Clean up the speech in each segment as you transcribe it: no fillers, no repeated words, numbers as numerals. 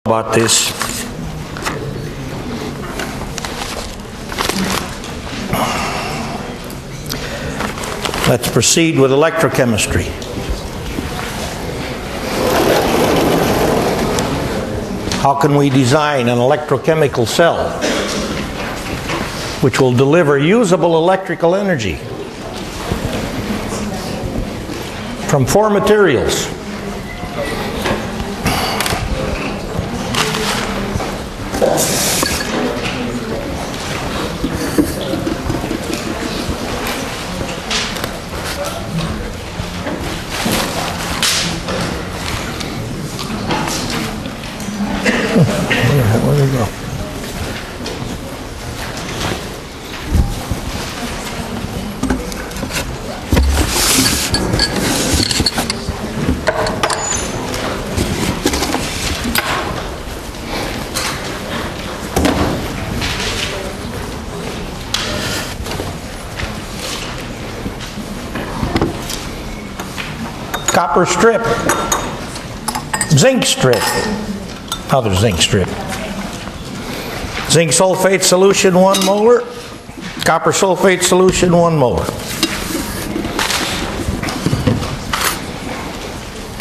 About this. Let's proceed with electrochemistry. How can we design an electrochemical cell which will deliver usable electrical energy from four materials? Where do we go? Copper strip, zinc strip, other zinc strip. Zinc sulfate solution 1 molar, copper sulfate solution 1 molar.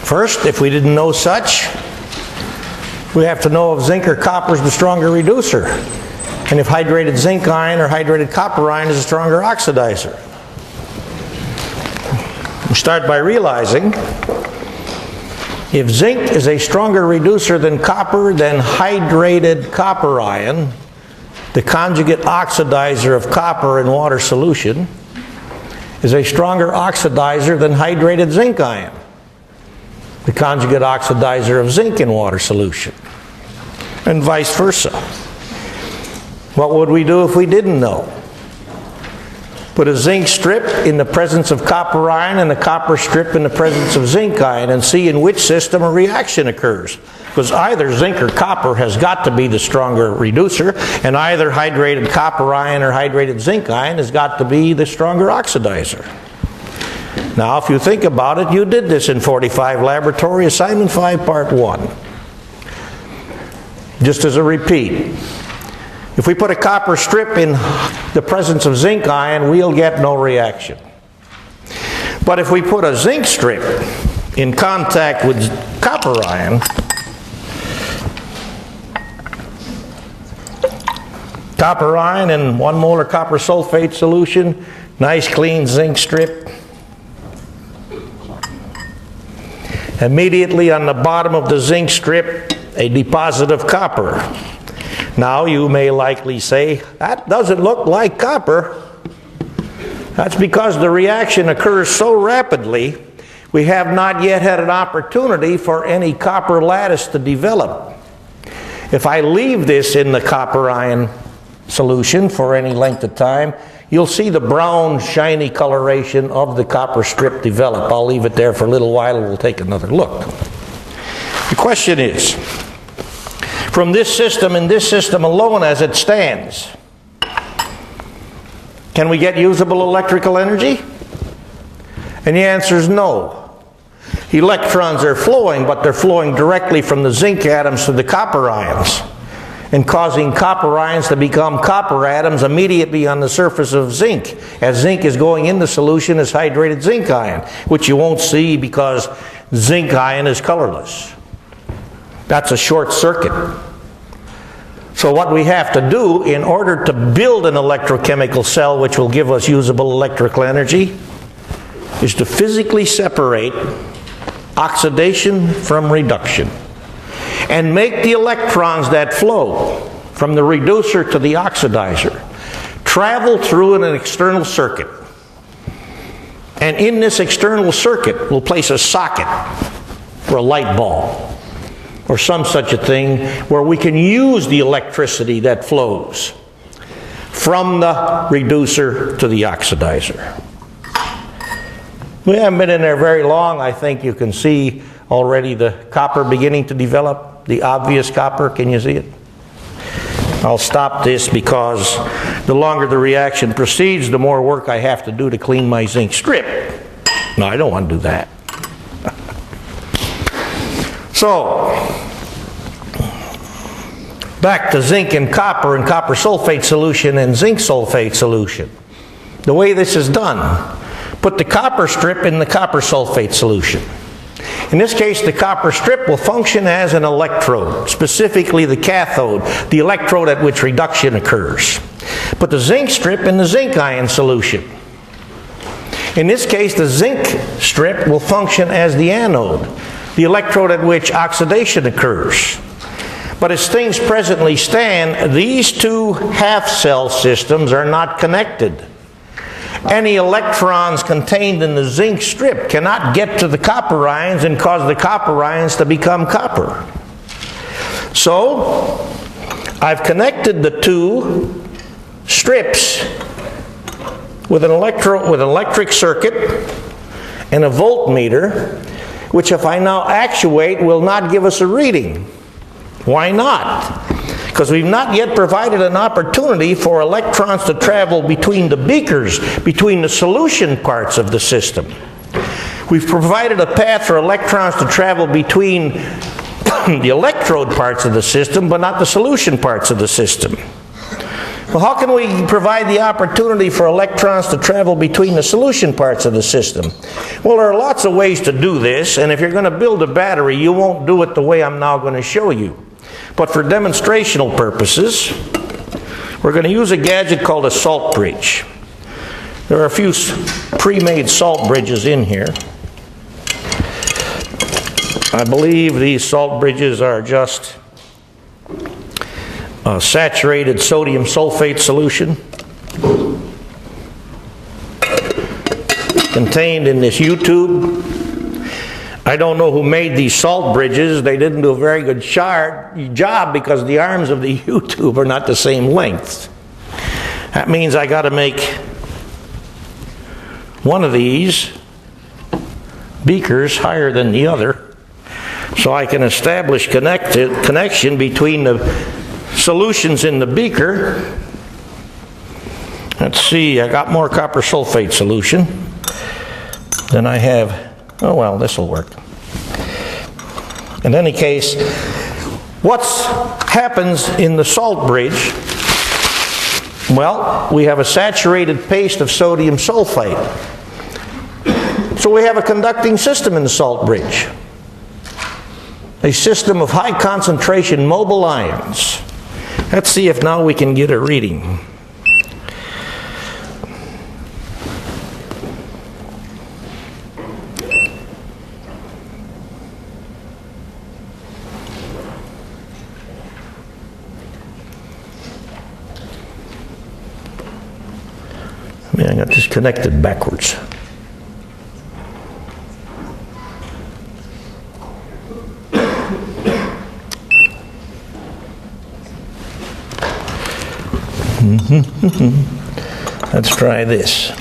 First, if we didn't know such, we have to know if zinc or copper is the stronger reducer, and if hydrated zinc ion or hydrated copper ion is a stronger oxidizer. We start by realizing if zinc is a stronger reducer than copper, then hydrated copper ion, the conjugate oxidizer of copper in water solution, is a stronger oxidizer than hydrated zinc ion, the conjugate oxidizer of zinc in water solution, and vice versa. What would we do if we didn't know? Put a zinc strip in the presence of copper ion and a copper strip in the presence of zinc ion and see in which system a reaction occurs. Because either zinc or copper has got to be the stronger reducer, and either hydrated copper ion or hydrated zinc ion has got to be the stronger oxidizer. Now, if you think about it, you did this in 45 laboratory, assignment 5, part 1. Just as a repeat. If we put a copper strip in the presence of zinc ion, we'll get no reaction. But if we put a zinc strip in contact with copper ion, copper ion in 1 molar copper sulfate solution, nice clean zinc strip. Immediately on the bottom of the zinc strip, a deposit of copper. Now you may likely say, that doesn't look like copper. That's because the reaction occurs so rapidly, we have not yet had an opportunity for any copper lattice to develop. If I leave this in the copper ion solution for any length of time, you'll see the brown shiny coloration of the copper strip develop. I'll leave it there for a little while and we'll take another look. The question is, from this system and this system alone as it stands, can we get usable electrical energy? And the answer is no. Electrons are flowing, but they're flowing directly from the zinc atoms to the copper ions and causing copper ions to become copper atoms immediately on the surface of zinc, as zinc is going in the solution as hydrated zinc ion, which you won't see because zinc ion is colorless. That's a short circuit. So what we have to do in order to build an electrochemical cell which will give us usable electrical energy is to physically separate oxidation from reduction and make the electrons that flow from the reducer to the oxidizer travel through an external circuit. And in this external circuit, we'll place a socket for a light bulb or some such a thing where we can use the electricity that flows from the reducer to the oxidizer. We haven't been in there very long. I think you can see already the copper beginning to develop, the obvious copper. Can you see it? I'll stop this because the longer the reaction proceeds, the more work I have to do to clean my zinc strip. No, I don't want to do that. So, back to zinc and copper sulfate solution and zinc sulfate solution. The way this is done, put the copper strip in the copper sulfate solution. In this case, the copper strip will function as an electrode, specifically the cathode, the electrode at which reduction occurs. Put the zinc strip in the zinc ion solution. In this case, the zinc strip will function as the anode, the electrode at which oxidation occurs. But as things presently stand, these two half-cell systems are not connected. Any electrons contained in the zinc strip cannot get to the copper ions and cause the copper ions to become copper. So, I've connected the two strips with an electric circuit and a voltmeter, which if I now actuate will not give us a reading. Why not? Because we've not yet provided an opportunity for electrons to travel between the beakers, between the solution parts of the system. We've provided a path for electrons to travel between the electrode parts of the system, but not the solution parts of the system. Well, how can we provide the opportunity for electrons to travel between the solution parts of the system? Well, there are lots of ways to do this, and if you're going to build a battery, you won't do it the way I'm now going to show you. But for demonstrational purposes, we're going to use a gadget called a salt bridge. There are a few pre-made salt bridges in here. I believe these salt bridges are just a saturated sodium sulfate solution contained in this U-tube. I don't know who made these salt bridges. They didn't do a very good job because the arms of the U-tube are not the same length. That means I got to make one of these beakers higher than the other so I can establish connection between the solutions in the beaker. Let's see, I got more copper sulfate solution than I have. Oh well, this will work. In any case, what happens in the salt bridge? Well, we have a saturated paste of sodium sulfate. So we have a conducting system in the salt bridge. A system of high concentration mobile ions. Let's see if now we can get a reading. I got this connected backwards. Let's try this.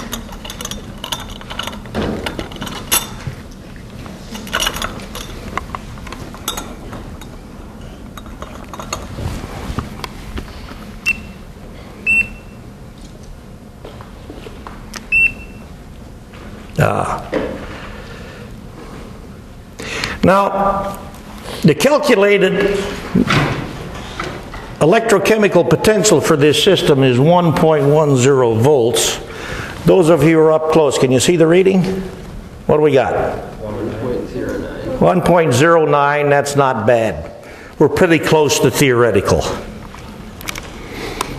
Now, the calculated electrochemical potential for this system is 1.10 volts. Those of you who are up close, can you see the reading? What do we got? 1.09. 1.09, that's not bad. We're pretty close to theoretical.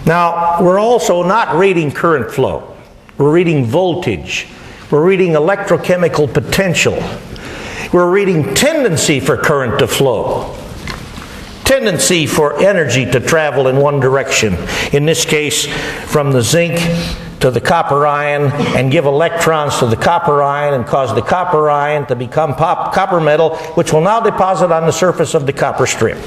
Now, we're also not reading current flow. We're reading voltage. We're reading electrochemical potential. We're reading tendency for current to flow. Tendency for energy to travel in one direction. In this case, from the zinc to the copper ion, and give electrons to the copper ion and cause the copper ion to become copper metal, which will now deposit on the surface of the copper strip.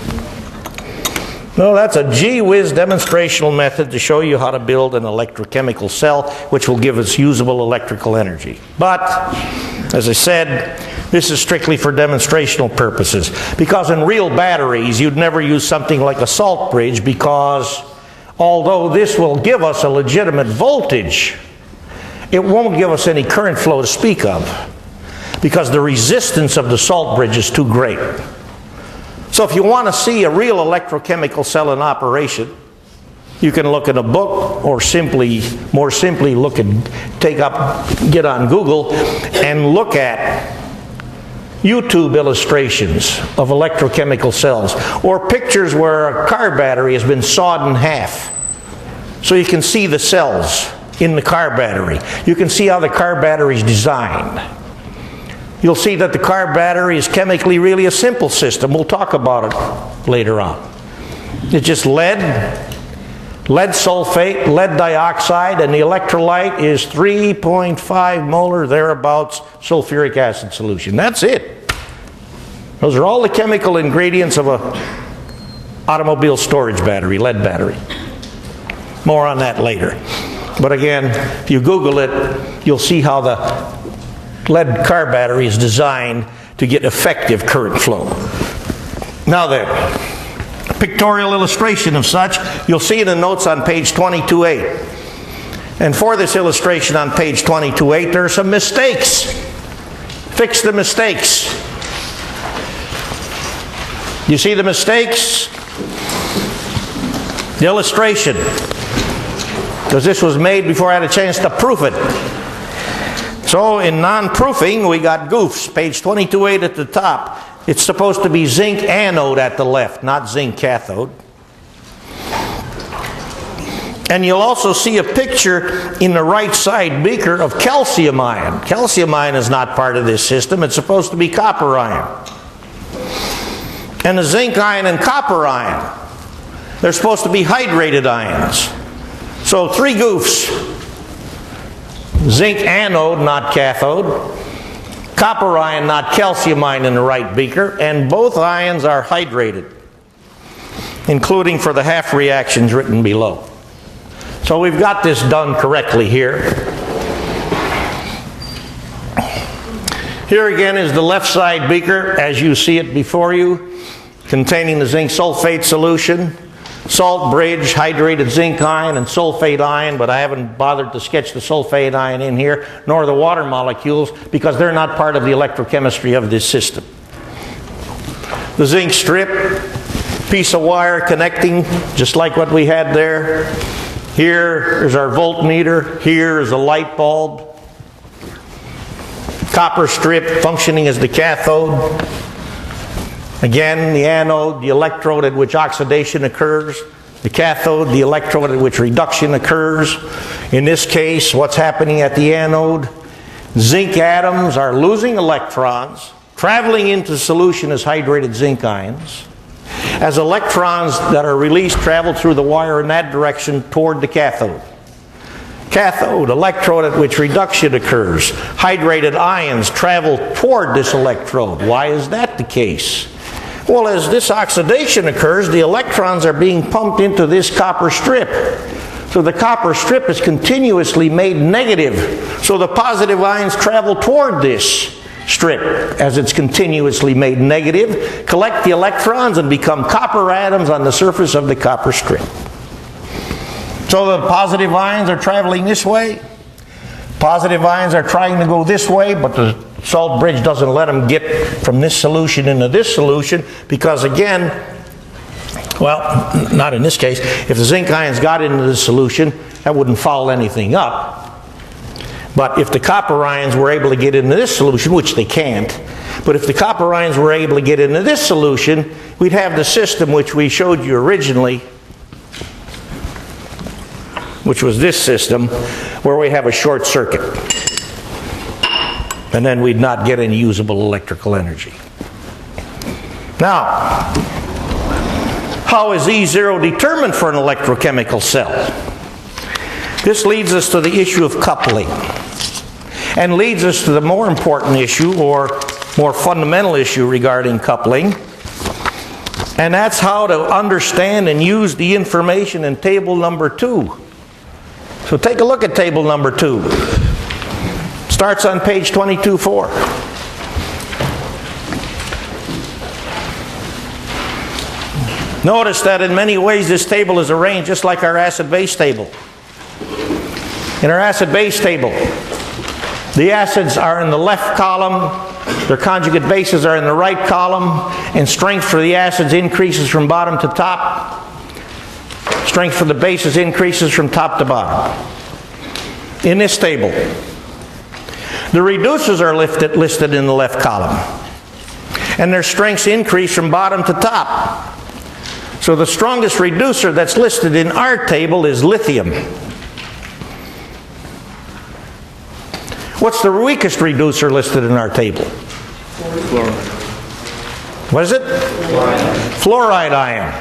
No, that's a gee-whiz demonstrational method to show you how to build an electrochemical cell, which will give us usable electrical energy. But, as I said, this is strictly for demonstrational purposes. Because in real batteries, you'd never use something like a salt bridge, because although this will give us a legitimate voltage, it won't give us any current flow to speak of, because the resistance of the salt bridge is too great. So if you want to see a real electrochemical cell in operation, you can look in a book, or more simply, get on Google and look at YouTube illustrations of electrochemical cells, or pictures where a car battery has been sawed in half. So you can see the cells in the car battery. You can see how the car battery is designed. You'll see that the car battery is chemically really a simple system. We'll talk about it later on. It's just lead sulfate, lead dioxide, and the electrolyte is 3.5 molar, thereabouts, sulfuric acid solution. That's it. Those are all the chemical ingredients of an automobile storage battery, lead battery. More on that later. But again, if you Google it, you'll see how the lead car battery is designed to get effective current flow. Now then, pictorial illustration of such, you'll see in the notes on page 22A. And for this illustration on page 22A, there are some mistakes. Fix the mistakes. You see the mistakes? The illustration. Because this was made before I had a chance to proof it. So in non-proofing, we got goofs. Page 22A at the top. It's supposed to be zinc anode at the left, not zinc cathode. And you'll also see a picture in the right side beaker of calcium ion. Calcium ion is not part of this system. It's supposed to be copper ion. And the zinc ion and copper ion, they're supposed to be hydrated ions. So 3 goofs. Zinc anode, not cathode. Copper ion, not calcium ion in the right beaker. And both ions are hydrated, including for the half reactions written below. So we've got this done correctly here. Here again is the left side beaker as you see it before you, containing the zinc sulfate solution. Salt bridge, hydrated zinc ion, and sulfate ion, but I haven't bothered to sketch the sulfate ion in here, nor the water molecules, because they're not part of the electrochemistry of this system. The zinc strip, piece of wire connecting, just like what we had there. Here is our voltmeter. Here is a light bulb. Copper strip functioning as the cathode. Again, the anode, the electrode at which oxidation occurs. The cathode, the electrode at which reduction occurs. In this case, what's happening at the anode? Zinc atoms are losing electrons, traveling into solution as hydrated zinc ions. As electrons that are released travel through the wire in that direction toward the cathode. Cathode, electrode at which reduction occurs. Hydrated ions travel toward this electrode. Why is that the case? Well, as this oxidation occurs, the electrons are being pumped into this copper strip. So the copper strip is continuously made negative. So the positive ions travel toward this strip as it's continuously made negative, collect the electrons, and become copper atoms on the surface of the copper strip. So the positive ions are traveling this way. Positive ions are trying to go this way, but the salt bridge doesn't let them get from this solution into this solution because, again, well, not in this case. If the zinc ions got into the solution, that wouldn't foul anything up. But if the copper ions were able to get into this solution, which they can't, but if the copper ions were able to get into this solution, we'd have the system which we showed you originally, which was this system, where we have a short circuit. And then we'd not get any usable electrical energy. Now, how is E0 determined for an electrochemical cell? This leads us to the issue of coupling, and leads us to the more important issue, or more fundamental issue regarding coupling, and that's how to understand and use the information in table number 2. So take a look at table number 2. Starts on page 22.4. Notice that in many ways this table is arranged just like our acid-base table. In our acid-base table, the acids are in the left column Their conjugate bases are in the right column, and strength for the acids increases from bottom to top. Strength for the bases increases from top to bottom. In this table, the reducers are listed in the left column, and their strengths increase from bottom to top. So the strongest reducer that's listed in our table is lithium. What's the weakest reducer listed in our table? Fluoride. What is it? Fluoride ion.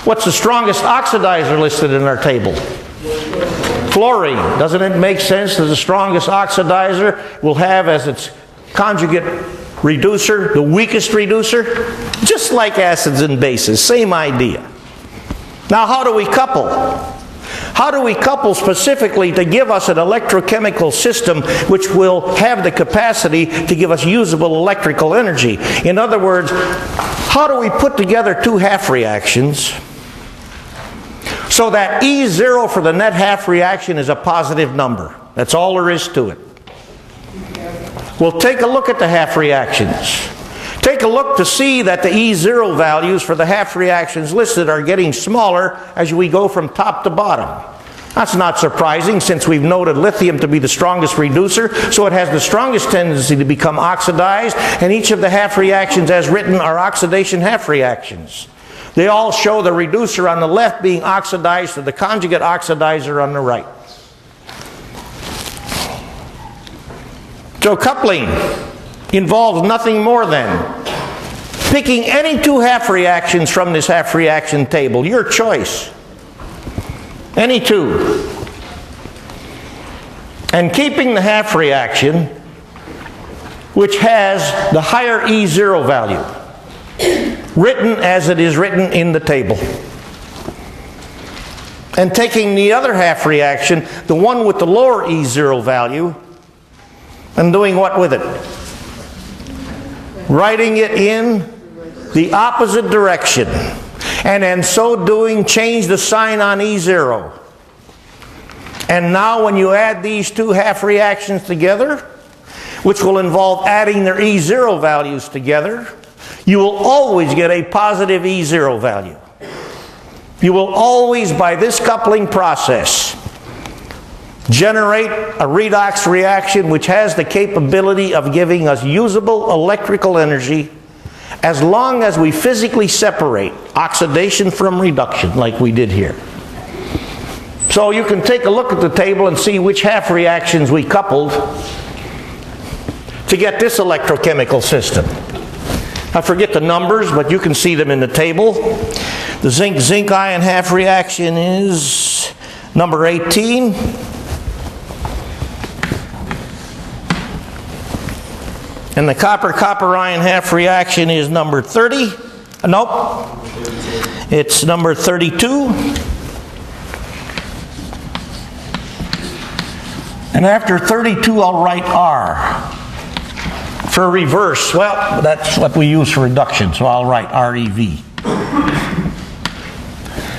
What's the strongest oxidizer listed in our table? Fluorine. Doesn't it make sense that the strongest oxidizer will have as its conjugate reducer the weakest reducer? Just like acids and bases, same idea. Now, how do we couple? How do we couple specifically to give us an electrochemical system which will have the capacity to give us usable electrical energy? In other words, how do we put together two half reactions so that E0 for the net half reaction is a positive number? That's all there is to it. We'll take a look at the half reactions. Take a look to see that the E0 values for the half reactions listed are getting smaller as we go from top to bottom. That's not surprising since we've noted lithium to be the strongest reducer, so it has the strongest tendency to become oxidized, and each of the half reactions as written are oxidation half reactions. They all show the reducer on the left being oxidized to the conjugate oxidizer on the right. So coupling involves nothing more than picking any two half reactions from this half reaction table, your choice, any two, and keeping the half reaction which has the higher E0 value, written as it is written in the table. And taking the other half reaction, the one with the lower E0 value, and doing what with it? Writing it in the opposite direction. And in so doing, change the sign on E0. And now when you add these two half reactions together, which will involve adding their E0 values together, you will always get a positive E0 value. You will always, by this coupling process, generate a redox reaction which has the capability of giving us usable electrical energy as long as we physically separate oxidation from reduction like we did here. So you can take a look at the table and see which half reactions we coupled to get this electrochemical system. I forget the numbers, but you can see them in the table. The zinc-zinc ion half reaction is number 18. And the copper-copper ion half reaction is number 30. Nope. It's number 32. And after 32, I'll write R. For reverse, well, that's what we use for reduction, so I'll write REV.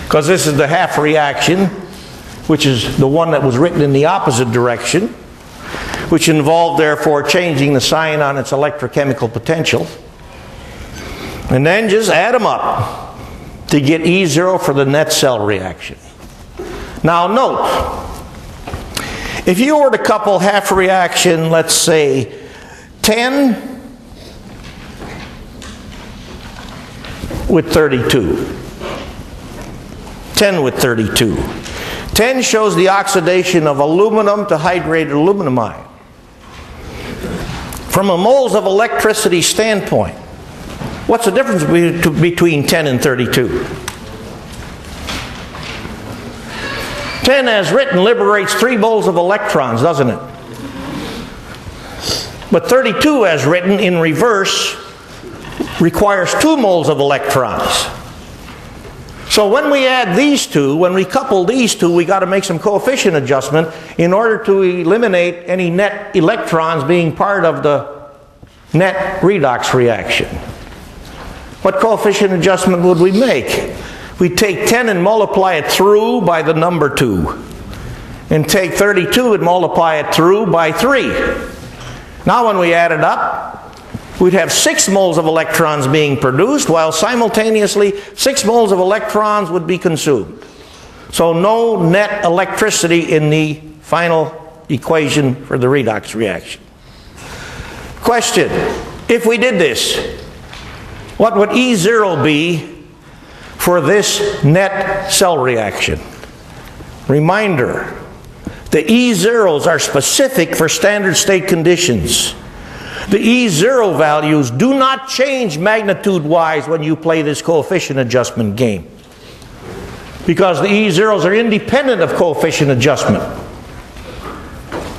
Because this is the half reaction, which is the one that was written in the opposite direction, which involved, therefore, changing the sign on its electrochemical potential. And then just add them up to get E0 for the net cell reaction. Now note, if you were to couple half reaction, let's say 10 with 32. 10 with 32. 10 shows the oxidation of aluminum to hydrated aluminum ion. From a moles of electricity standpoint, what's the difference between 10 and 32? 10 as written liberates 3 moles of electrons, doesn't it? But 32 as written in reverse requires 2 moles of electrons. So when we add these two, when we couple these two, we got to make some coefficient adjustment in order to eliminate any net electrons being part of the net redox reaction. What coefficient adjustment would we make? We take 10 and multiply it through by the number 2. And take 32 and multiply it through by 3. Now when we add it up, we'd have 6 moles of electrons being produced, while simultaneously 6 moles of electrons would be consumed. So no net electricity in the final equation for the redox reaction. Question: if we did this, what would E0 be for this net cell reaction? Reminder, the E0s are specific for standard state conditions. The E0 values do not change magnitude-wise when you play this coefficient adjustment game, because the E0s are independent of coefficient adjustment.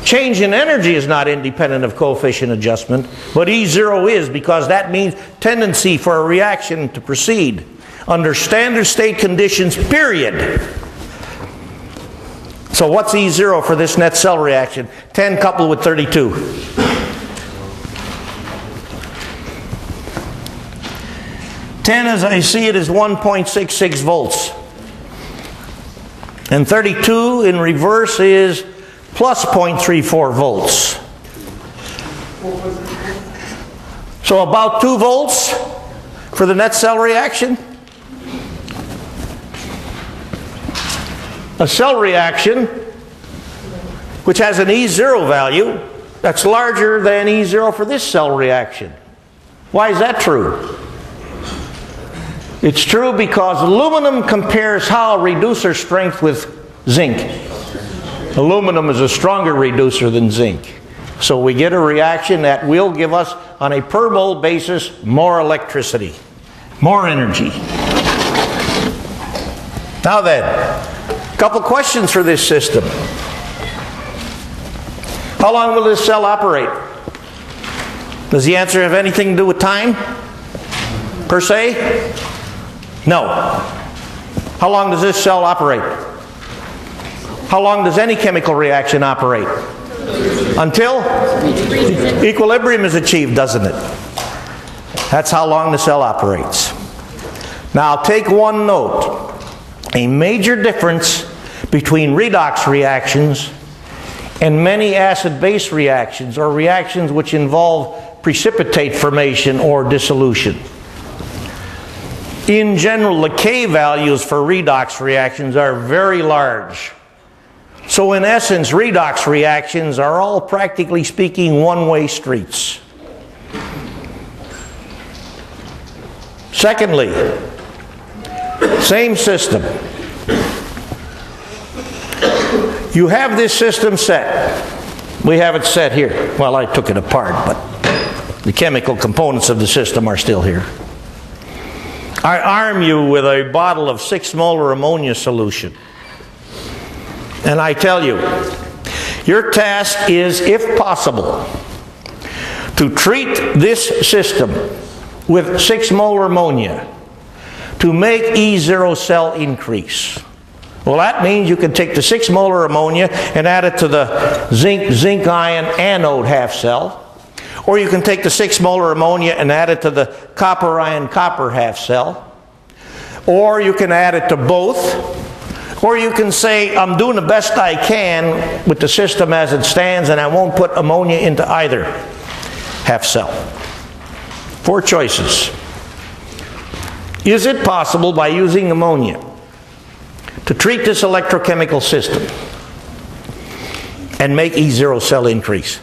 Change in energy is not independent of coefficient adjustment, but E0 is, because that means tendency for a reaction to proceed under standard state conditions, period. So what's E0 for this net cell reaction? 10 coupled with 32. Ten, as I see it, is 1.66 volts. And 32 in reverse is plus 0.34 volts. So about 2 volts for the net cell reaction. A cell reaction which has an E0 value that's larger than E0 for this cell reaction. Why is that true? It's true because aluminum compares how reducer strength with zinc. Aluminum is a stronger reducer than zinc. So we get a reaction that will give us, on a per mole basis, more electricity, more energy. Now then, a couple questions for this system. How long will this cell operate? Does the answer have anything to do with time, per se? No. How long does this cell operate? How long does any chemical reaction operate? Until equilibrium is achieved, doesn't it? That's how long the cell operates. Now take one note. A major difference between redox reactions and many acid-base reactions, or reactions which involve precipitate formation or dissolution. In general, the K values for redox reactions are very large. So in essence, redox reactions are all, practically speaking, one-way streets. Secondly, same system. You have this system set. We have it set here. Well, I took it apart, but the chemical components of the system are still here. I arm you with a bottle of 6 molar ammonia solution. And I tell you, your task is, if possible, to treat this system with 6 molar ammonia to make E0 cell increase. Well, that means you can take the 6 molar ammonia and add it to the zinc ion anode half cell. Or you can take the 6 molar ammonia and add it to the copper ion copper half cell. Or you can add it to both. Or you can say, I'm doing the best I can with the system as it stands, and I won't put ammonia into either half cell. 4 choices. Is it possible, by using ammonia, to treat this electrochemical system and make E0 cell increase?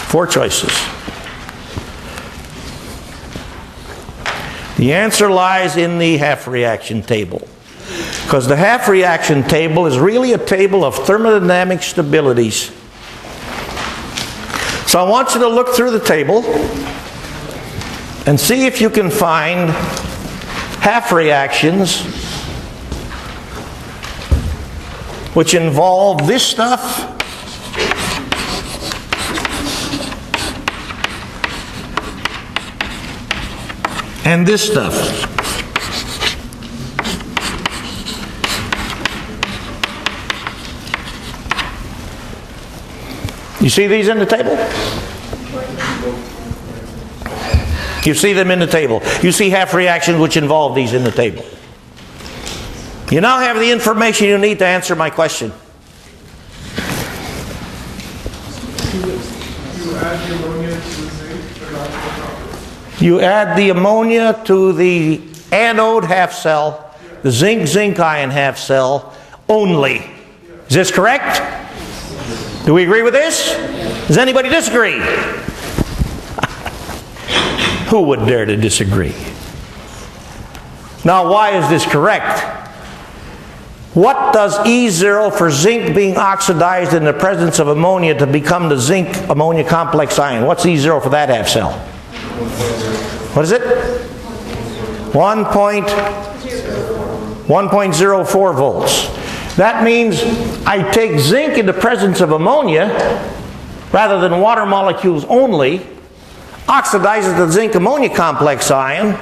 4 choices. The answer lies in the half reaction table, because the half reaction table is really a table of thermodynamic stabilities. So I want you to look through the table and see if you can find half reactions which involve this stuff and this stuff. You see these in the table? You see them in the table. You see half reactions which involve these in the table. You now have the information you need to answer my question. You add the ammonia to the zinc, but not to the copper. You add the ammonia to the anode half cell, the zinc ion half cell only. Is this correct? Do we agree with this? Does anybody disagree? Who would dare to disagree? Now, why is this correct? What does E0 for zinc being oxidized in the presence of ammonia to become the zinc ammonia complex ion? What's E0 for that half cell? What is it? 1.04 volts. That means I take zinc in the presence of ammonia rather than water molecules only, oxidizes the zinc ammonia complex ion,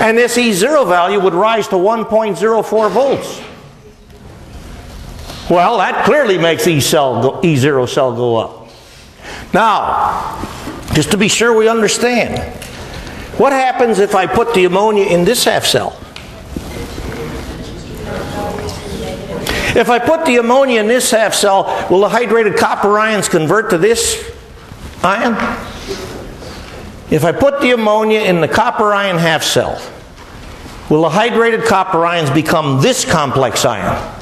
and this E0 value would rise to 1.04 volts. Well, that clearly makes E0 cell go up. Now, just to be sure we understand, what happens if I put the ammonia in this half cell? If I put the ammonia in this half cell, will the hydrated copper ions convert to this ion? If I put the ammonia in the copper ion half cell, will the hydrated copper ions become this complex ion?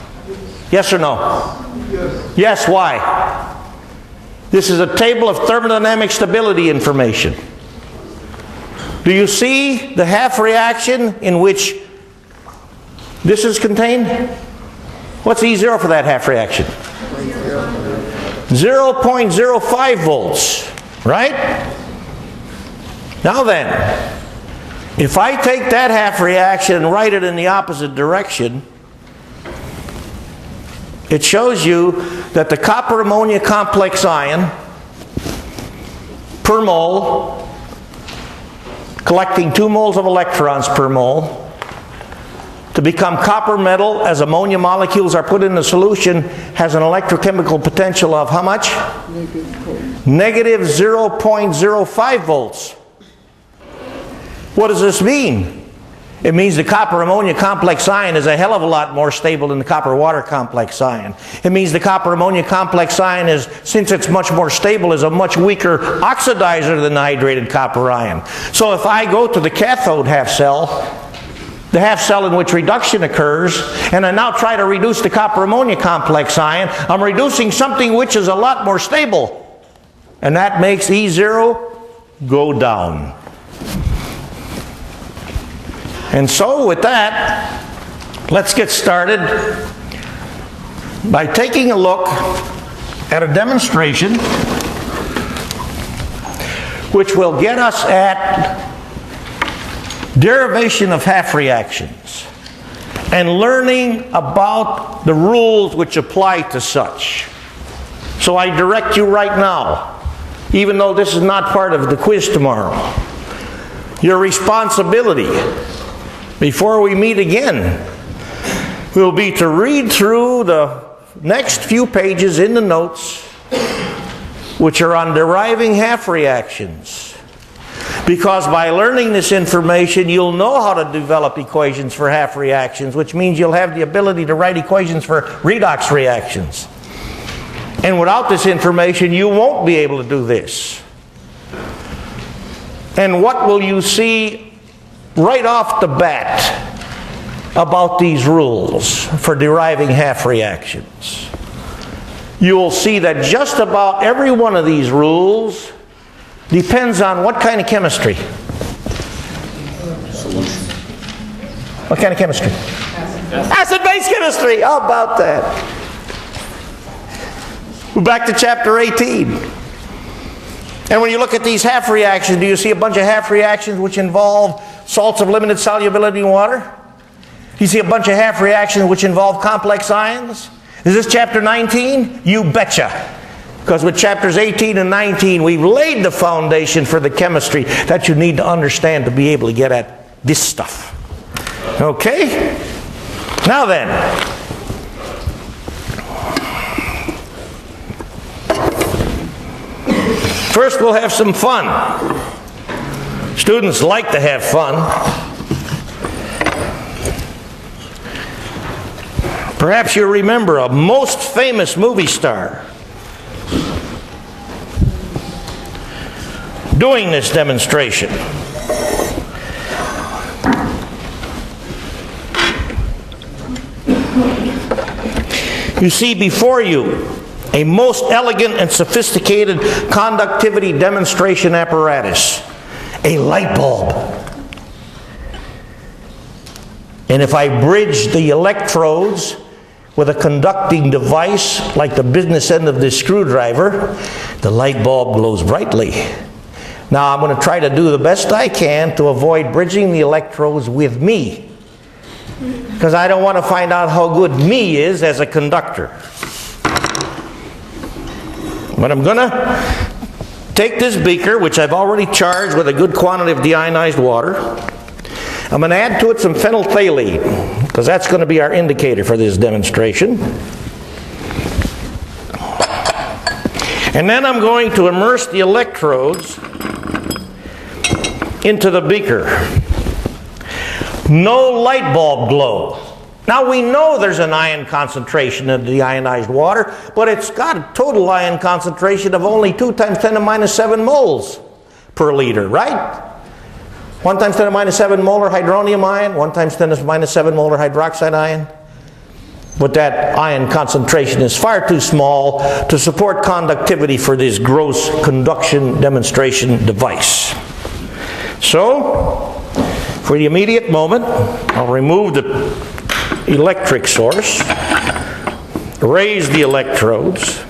Yes or no? Yes. Yes, why? This is a table of thermodynamic stability information. Do you see the half reaction in which this is contained? What's E0 for that half reaction? 0.05 volts, right? Now then, if I take that half reaction and write it in the opposite direction, it shows you that the copper ammonia complex ion per mole, collecting 2 moles of electrons per mole, to become copper metal as ammonia molecules are put in the solution, has an electrochemical potential of how much? Negative 0.05 volts. What does this mean? It means the copper ammonia complex ion is a hell of a lot more stable than the copper water complex ion. It means the copper ammonia complex ion is, since it's much more stable, is a much weaker oxidizer than the hydrated copper ion. So if I go to the cathode half cell, the half cell in which reduction occurs, and I now try to reduce the copper ammonia complex ion, I'm reducing something which is a lot more stable. And that makes E0 go down. And so with that, let's get started by taking a look at a demonstration which will get us at derivation of half reactions and learning about the rules which apply to such. So I direct you right now, even though this is not part of the quiz tomorrow, your responsibility before we meet again will be to read through the next few pages in the notes which are on deriving half reactions. Because by learning this information, you'll know how to develop equations for half reactions, which means you'll have the ability to write equations for redox reactions. And without this information, you won't be able to do this. And what will you see right off the bat about these rules for deriving half reactions? You'll see that just about every one of these rules depends on what kind of chemistry? What kind of chemistry? Acid-base chemistry. How about that? We're back to chapter 18. And when you look at these half reactions, do you see a bunch of half reactions which involve salts of limited solubility in water? Do you see a bunch of half reactions which involve complex ions? Is this chapter 19? You betcha. Because with chapters 18 and 19, we've laid the foundation for the chemistry that you need to understand to be able to get at this stuff. Okay? Now then, first we'll have some fun. Students like to have fun. Perhaps you remember a most famous movie star doing this demonstration. You see before you a most elegant and sophisticated conductivity demonstration apparatus, a light bulb. And if I bridge the electrodes with a conducting device like the business end of this screwdriver, the light bulb glows brightly. Now I'm going to try to do the best I can to avoid bridging the electrodes with me, because I don't want to find out how good me is as a conductor. But I'm going to take this beaker, which I've already charged with a good quantity of deionized water. I'm going to add to it some phenolphthalein, because that's going to be our indicator for this demonstration. And then I'm going to immerse the electrodes into the beaker. No light bulb glow. Now we know there's an ion concentration in the ionized water, but it's got a total ion concentration of only 2 times 10 to minus 7 moles per liter, right? 1 times 10 to minus 7 molar hydronium ion, 1 times 10 to minus 7 molar hydroxide ion. But that ion concentration is far too small to support conductivity for this gross conduction demonstration device. So, for the immediate moment, I'll remove the electric source, raise the electrodes,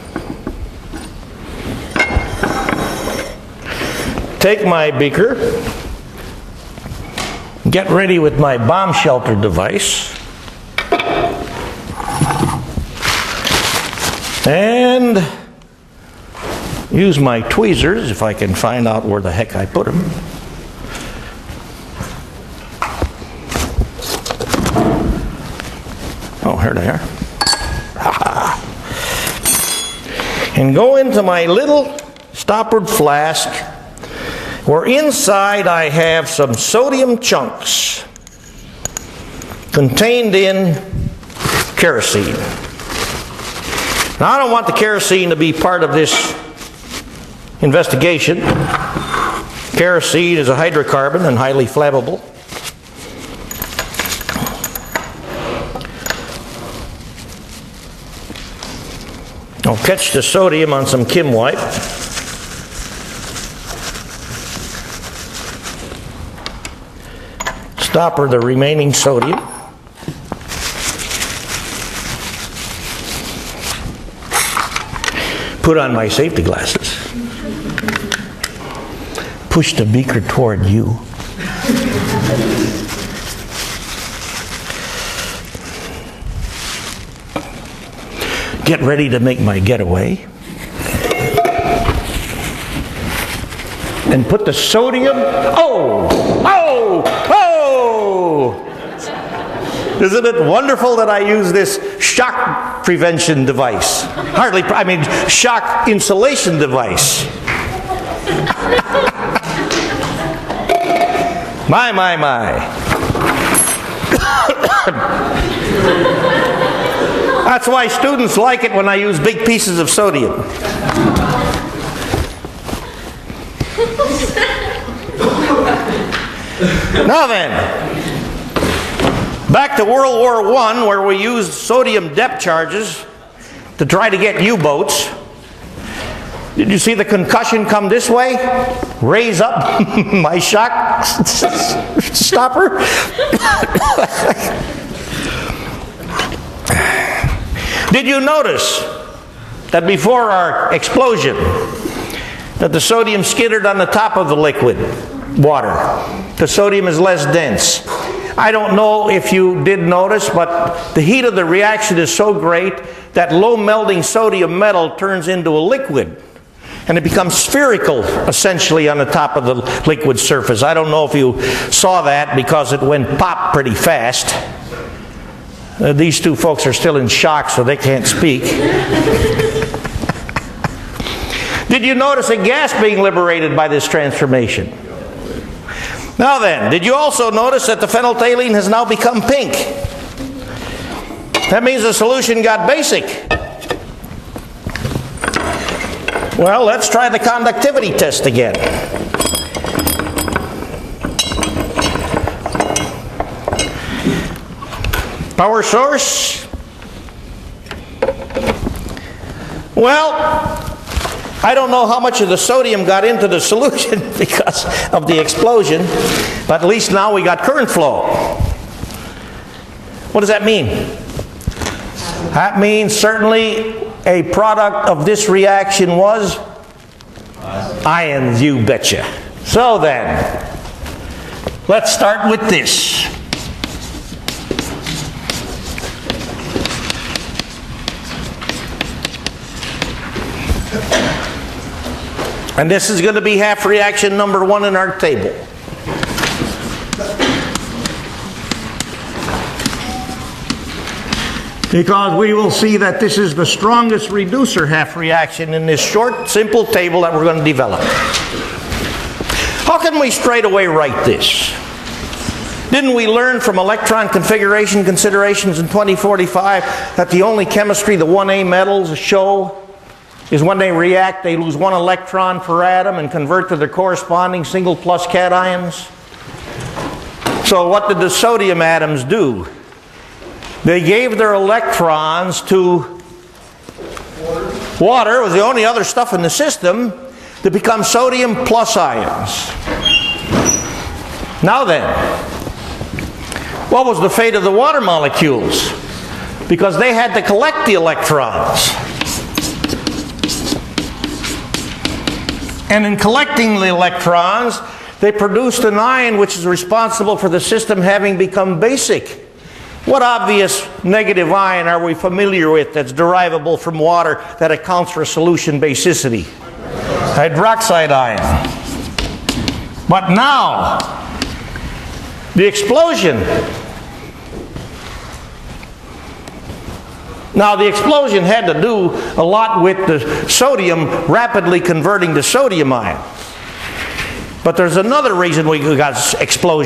take my beaker, get ready with my bomb shelter device, and use my tweezers if I can find out where the heck I put them. Oh, here they are. And go into my little stoppered flask, where inside I have some sodium chunks contained in kerosene. Now, I don't want the kerosene to be part of this investigation. Kerosene is a hydrocarbon and highly flammable. I'll catch the sodium on some Kim wipe. Stopper the remaining sodium. Put on my safety glasses. Push the beaker toward you. Get ready to make my getaway. And put the sodium. Oh! Oh! Oh! Isn't it wonderful that I use this shock prevention device? Shock insulation device. My. That's why students like it when I use big pieces of sodium. Now then, back to World War I, where we used sodium depth charges to try to get U-boats. Did you see the concussion come this way? Raise up my shock stopper. Did you notice that before our explosion, that the sodium skittered on the top of the liquid water? The sodium is less dense. I don't know if you did notice, but the heat of the reaction is so great that low melting sodium metal turns into a liquid. And it becomes spherical, essentially, on the top of the liquid surface. I don't know if you saw that because it went pop pretty fast. These two folks are still in shock, so they can't speak. Did you notice a gas being liberated by this transformation? Now then, did you also notice that the phenolphthalein has now become pink? That means the solution got basic. Well, let's try the conductivity test again. Power source. Well, I don't know how much of the sodium got into the solution because of the explosion, but at least now we got current flow. What does that mean? That means certainly a product of this reaction was ions, you betcha. So then, let's start with this. And this is going to be half reaction number 1 in our table. Because we will see that this is the strongest reducer half reaction in this short, simple table that we're going to develop. How can we straight away write this? Didn't we learn from electron configuration considerations in 2045 that the only chemistry the 1A metals show is when they react, they lose 1 electron per atom and convert to their corresponding single plus cations? So what did the sodium atoms do? They gave their electrons to water. It was the only other stuff in the system to become sodium plus ions. Now then, what was the fate of the water molecules? Because they had to collect the electrons. And in collecting the electrons, they produced an ion which is responsible for the system having become basic. What obvious negative ion are we familiar with that's derivable from water that accounts for solution basicity? Hydroxide ion. But now, the explosion. Now, the explosion had to do a lot with the sodium rapidly converting to sodium ion. But there's another reason we got explosion.